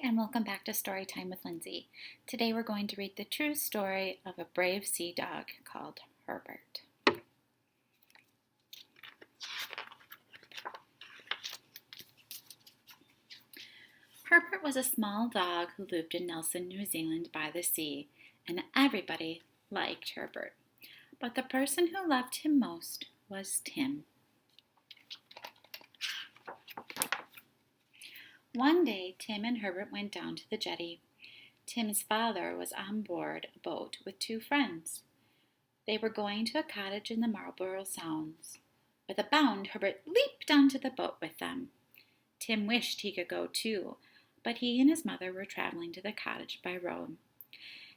and welcome back to Storytime with Lindsey. Today we're going to read the true story of a brave sea dog called Herbert. Herbert was a small dog who lived in Nelson, New Zealand by the sea, and everybody liked Herbert. But the person who loved him most was Tim. One day, Tim and Herbert went down to the jetty. Tim's father was on board a boat with two friends. They were going to a cottage in the Marlborough Sounds. With a bound, Herbert leaped onto the boat with them. Tim wished he could go too, but he and his mother were traveling to the cottage by road.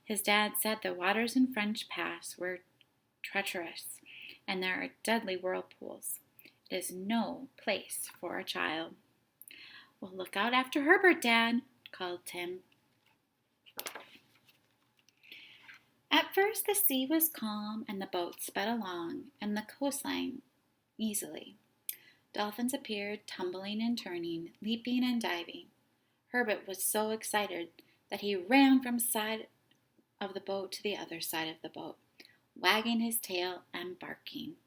His dad said the waters in French Pass were treacherous, and there are deadly whirlpools. It is no place for a child. "Well, look out after Herbert, Dad," called Tim. At first the sea was calm and the boat sped along and the coastline easily. Dolphins appeared, tumbling and turning, leaping and diving. Herbert was so excited that he ran from side of the boat to the other side of the boat, wagging his tail and barking.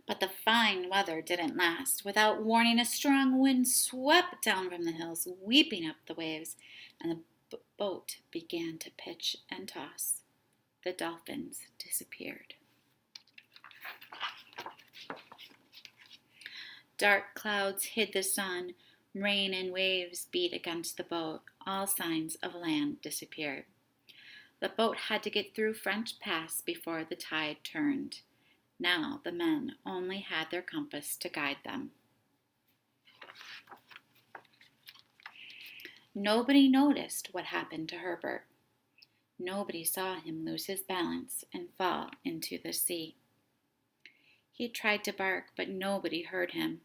But the fine weather didn't last. Without warning, a strong wind swept down from the hills, sweeping up the waves, and the boat began to pitch and toss. The dolphins disappeared. Dark clouds hid the sun. Rain and waves beat against the boat. All signs of land disappeared. The boat had to get through French Pass before the tide turned. Now the men only had their compass to guide them. Nobody noticed what happened to Herbert. Nobody saw him lose his balance and fall into the sea. He tried to bark, but nobody heard him.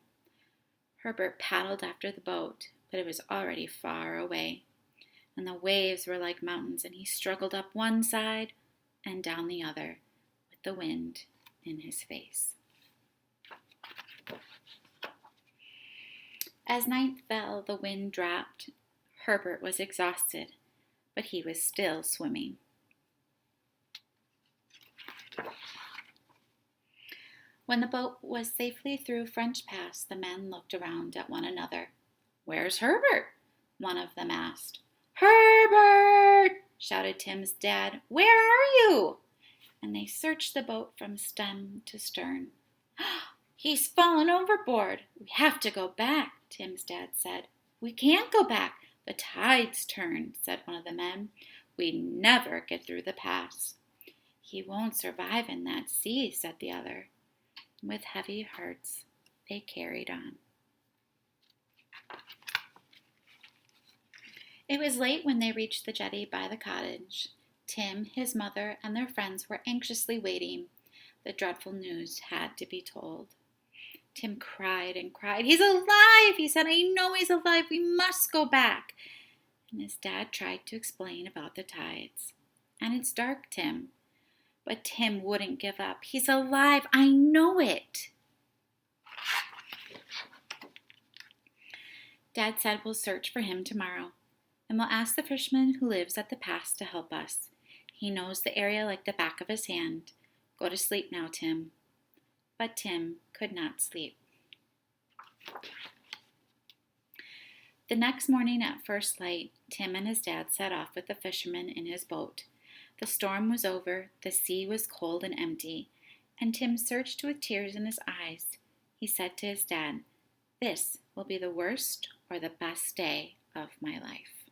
Herbert paddled after the boat, but it was already far away, and the waves were like mountains, and he struggled up one side and down the other with the wind in his face. As night fell, the wind dropped. Herbert was exhausted, but he was still swimming. When the boat was safely through French Pass, the men looked around at one another. "Where's Herbert?" one of them asked. "Herbert!" shouted Tim's dad. "Where are you?" And they searched the boat from stem to stern. "He's fallen overboard. We have to go back," Tim's dad said. "We can't go back. The tide's turned," said one of the men. "We never get through the pass." "He won't survive in that sea," said the other. With heavy hearts, they carried on. It was late when they reached the jetty by the cottage. Tim, his mother, and their friends were anxiously waiting. The dreadful news had to be told. Tim cried and cried. "He's alive!" he said. "I know he's alive. We must go back." And his dad tried to explain about the tides. "And it's dark, Tim." But Tim wouldn't give up. "He's alive. I know it." Dad said, "We'll search for him tomorrow, and we'll ask the fisherman who lives at the pass to help us. He knows the area like the back of his hand. Go to sleep now, Tim." But Tim could not sleep. The next morning at first light, Tim and his dad set off with the fisherman in his boat. The storm was over, the sea was cold and empty, and Tim searched with tears in his eyes. He said to his dad, "This will be the worst or the best day of my life."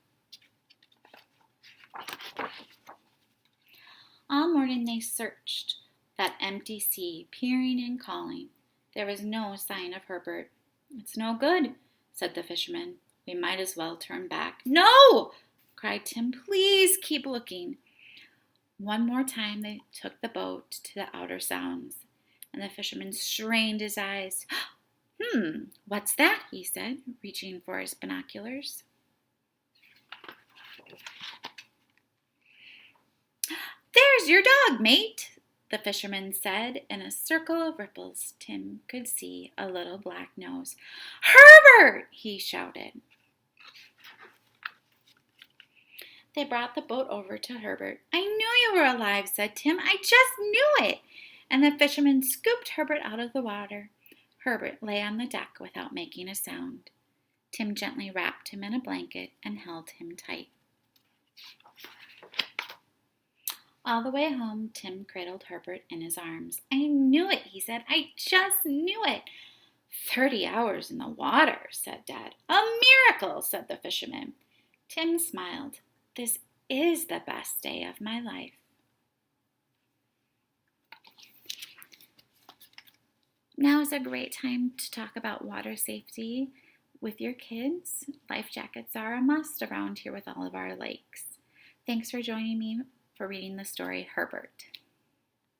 All morning they searched that empty sea, peering and calling. There was no sign of Herbert. "It's no good," said the fisherman. "We might as well turn back." "No!" cried Tim. "Please keep looking." One more time they took the boat to the outer sounds, and the fisherman strained his eyes. What's that?" he said, reaching for his binoculars. "There's your dog, mate," the fisherman said. In a circle of ripples, Tim could see a little black nose. "Herbert!" he shouted. They brought the boat over to Herbert. "I knew you were alive," said Tim. "I just knew it." And the fisherman scooped Herbert out of the water. Herbert lay on the deck without making a sound. Tim gently wrapped him in a blanket and held him tight. All the way home, Tim cradled Herbert in his arms. "I knew it," he said. "I just knew it." 30 hours in the water," said Dad. "A miracle," said the fisherman. Tim smiled. "This is the best day of my life." Now is a great time to talk about water safety with your kids. Life jackets are a must around here with all of our lakes. Thanks for joining me for reading the story Herbert.